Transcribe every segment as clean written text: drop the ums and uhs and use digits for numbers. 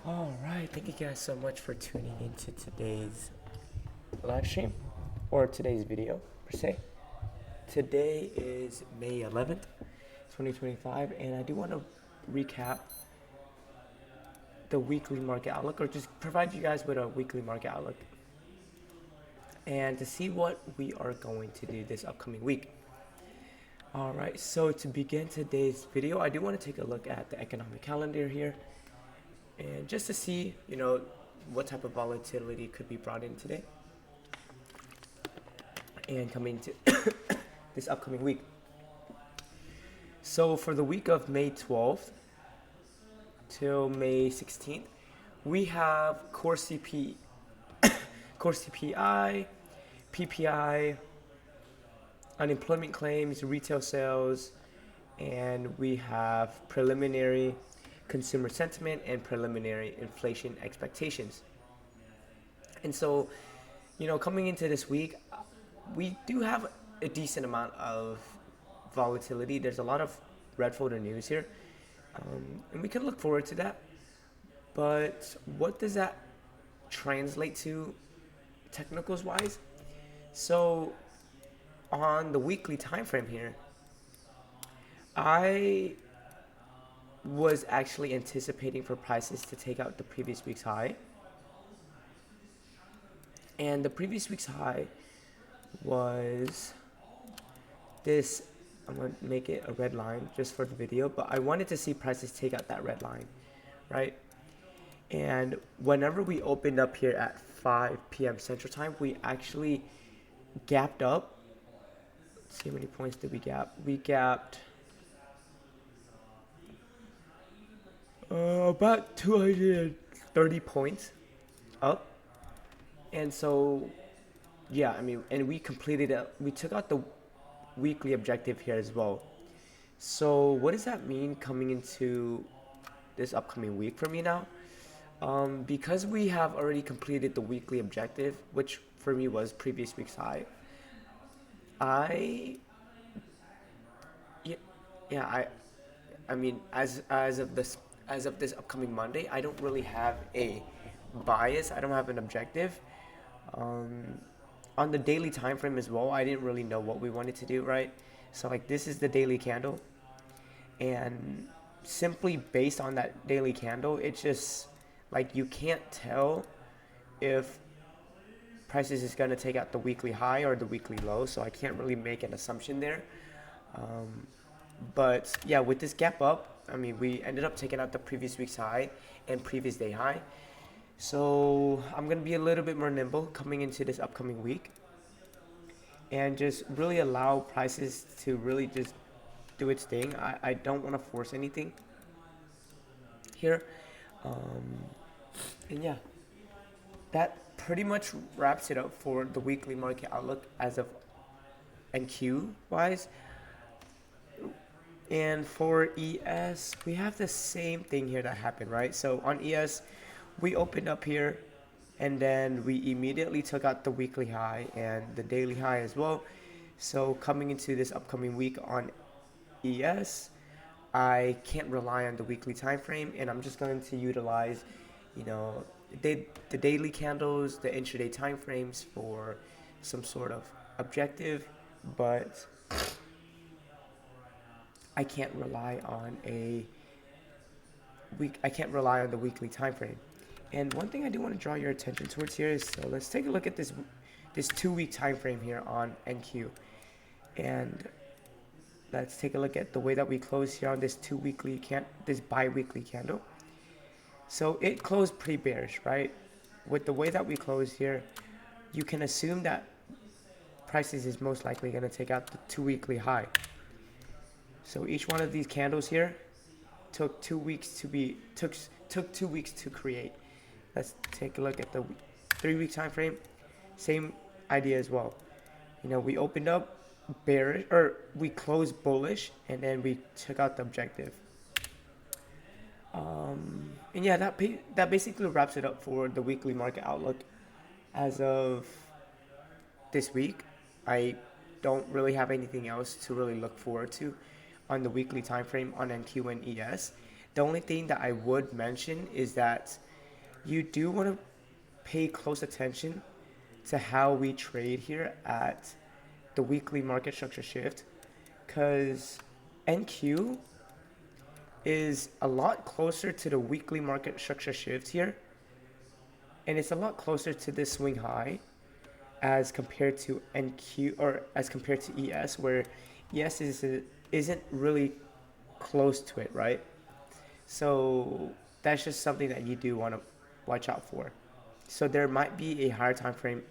All right, thank you guys so much for tuning into today's live stream or today's video per se. Today is May 11th, 2025, and I do want to recap the weekly market outlook or just provide you guys with a weekly market outlook and to see what we are going to do this upcoming week. All right, so to begin today's video, I do want to take a look at the economic calendar here and just to see, what type of volatility could be brought in today and coming to this upcoming week. So for the week of May 12th till May 16th, we have core CPI, PPI, unemployment claims, retail sales, and we have preliminary consumer sentiment and preliminary inflation expectations. And so, coming into this week, we do have a decent amount of volatility. There's a lot of red folder news here, and we can look forward to that. But what does that translate to technicals wise? So on the weekly time frame here, I was actually anticipating for prices to take out the previous week's high. And the previous week's high was this. I'm going to make it a red line just for the video, but I wanted to see prices take out that red line, right? And whenever we opened up here at 5 p.m. Central Time, we actually gapped up. Let's see how many points did we gap. We gapped about 230 points up. And so, yeah, and we completed it. We took out the weekly objective here as well. So what does that mean coming into this upcoming week for me now? Because we have already completed the weekly objective, which for me was previous week's high. I yeah, yeah I mean as of this upcoming Monday, I don't really have a bias. I don't have an objective. On the daily time frame as well, I didn't really know what we wanted to do, right? So like this is the daily candle, and simply based on that daily candle, it's just like you can't tell if prices is going to take out the weekly high or the weekly low, so I can't really make an assumption there. But yeah, with this gap up, we ended up taking out the previous week's high and previous day high. So I'm going to be a little bit more nimble coming into this upcoming week and just really allow prices to really just do its thing. I don't want to force anything here. And yeah, that pretty much wraps it up for the weekly market outlook as of NQ wise. And for ES, we have the same thing here that happened, right? So on ES, we opened up here and then we immediately took out the weekly high and the daily high as well. So coming into this upcoming week on ES, I can't rely on the weekly time frame, and I'm just going to utilize, the daily candles, the intraday time frames for some sort of objective, but I can't rely on the weekly time frame. And one thing I do want to draw your attention towards here is, so let's take a look at this 2-week time frame here on NQ, and let's take a look at the way that we close here on this this bi-weekly candle. So it closed pretty bearish, right? With the way that we close here, you can assume that prices is most likely going to take out the 2-weekly high. So each one of these candles here took 2 weeks took 2 weeks to create. Let's take a look at the 3-week time frame. Same idea as well. We opened up bearish, or we closed bullish, and then we took out the objective. And yeah, that basically wraps it up for the weekly market outlook as of this week. I don't really have anything else to really look forward to on the weekly time frame on NQ and ES. The only thing that I would mention is that you do want to pay close attention to how we trade here at the weekly market structure shift, because NQ is a lot closer to the weekly market structure shift here, and it's a lot closer to this swing high as compared to NQ, or as compared to ES, where isn't really close to it, right? So that's just something that you do want to watch out for. So there might be a higher time frame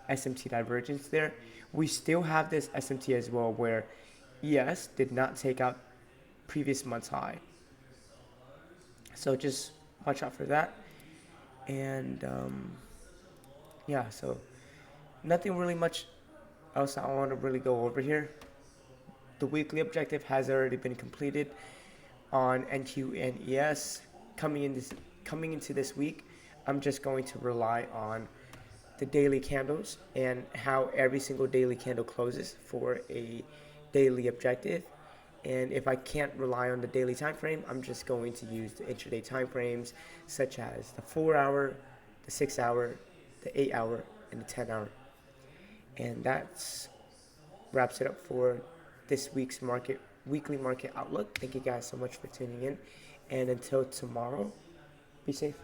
SMT divergence there. We still have this SMT as well, where ES did not take out previous month's high. So just watch out for that. And yeah, so nothing really much else I want to really go over here. The weekly objective has already been completed on NQ and ES. Coming into this week, I'm just going to rely on the daily candles and how every single daily candle closes for a daily objective. And if I can't rely on the daily time frame, I'm just going to use the intraday time frames, such as the 4 hour, the 6 hour, the 8 hour, and the 10 hour. And that's wraps it up for this week's weekly market outlook. Thank you guys so much for tuning in, and until tomorrow, be safe.